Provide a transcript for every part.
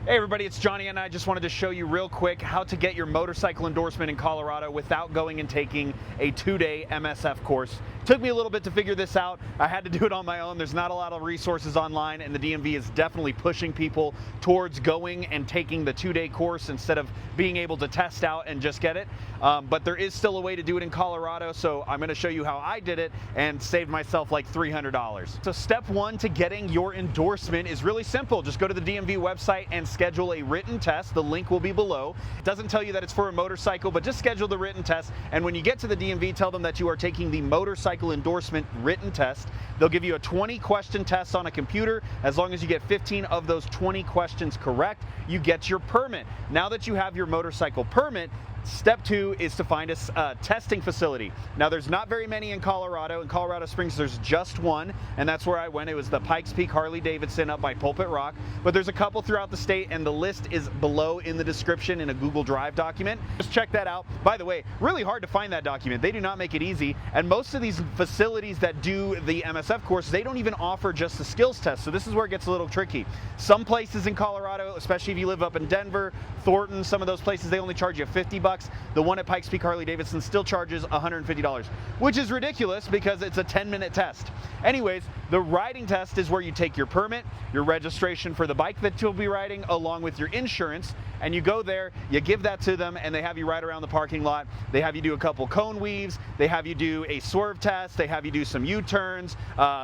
Hey everybody, it's Johnny and I just wanted to show you real quick how to get your motorcycle endorsement in Colorado without going and taking a 2-day MSF course. Took me a little bit to figure this out. I had to do it on my own. There's not a lot of resources online, and the DMV is definitely pushing people towards going and taking the 2-day course instead of being able to test out and just get it. But there is still a way to do it in Colorado, so I'm going to show you how I did it and saved myself like $300. So step one to getting your endorsement is really simple. Just go to the DMV website and schedule a written test. The link will be below. It doesn't tell you that it's for a motorcycle, but just schedule the written test. And when you get to the DMV, tell them that you are taking the motorcycle endorsement written test. They'll give you a 20-question test on a computer. As long as you get 15 of those 20 questions correct, you get your permit. Now that you have your motorcycle permit, step two is to find a testing facility. Now, there's not very many in Colorado. In Colorado Springs, there's just one, and that's where I went. It was the Pikes Peak Harley-Davidson up by Pulpit Rock. But there's a couple throughout the state, and the list is below in the description in a Google Drive document. Just check that out. By the way, really hard to find that document. They do not make it easy, and most of these facilities that do the MSF course, they don't even offer just the skills test, so this is where it gets a little tricky. Some places in Colorado, especially if you live up in Denver, Thornton, some of those places, they only charge you $50. The one at Pikes Peak Harley-Davidson still charges $150, which is ridiculous because it's a 10-minute test. Anyways, the riding test is where you take your permit, your registration for the bike that you'll be riding, along with your insurance, and you go there, you give that to them, and they have you ride around the parking lot. They have you do a couple cone weaves, they have you do a swerve test, they have you do some U-turns,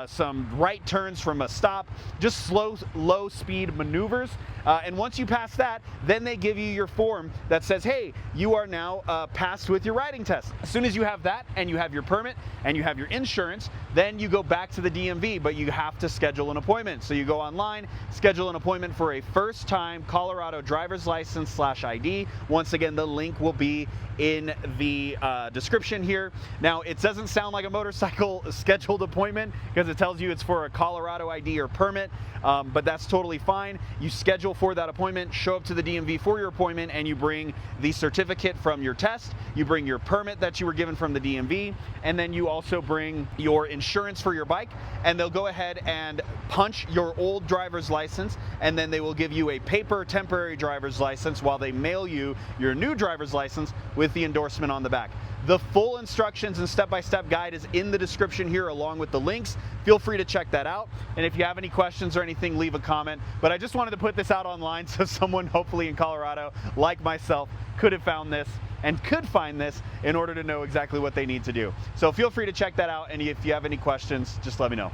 some right turns from a stop, just slow, low-speed maneuvers. And once you pass that, then they give you your form that says, hey, you are now passed with your riding test. As soon as you have that and you have your permit and you have your insurance, then you go back to the DMV, but you have to schedule an appointment. So you go online, schedule an appointment for a first-time Colorado driver's license/ID. Once again, the link will be in the description here. Now, it doesn't sound like a motorcycle scheduled appointment because it tells you it's for a Colorado ID or permit, but that's totally fine. You schedule for that appointment, show up to the DMV for your appointment, and you bring the certificate from your test, you bring your permit that you were given from the DMV, and then you also bring your insurance for your bike, and they'll go ahead and punch your old driver's license, and then they will give you a paper temporary driver's license while they mail you your new driver's license with the endorsement on the back. The full instructions and step-by-step guide is in the description here along with the links. Feel free to check that out. And if you have any questions or anything, leave a comment. But I just wanted to put this out online so someone hopefully in Colorado, like myself, could have found this and could find this in order to know exactly what they need to do. So feel free to check that out. And if you have any questions, just let me know.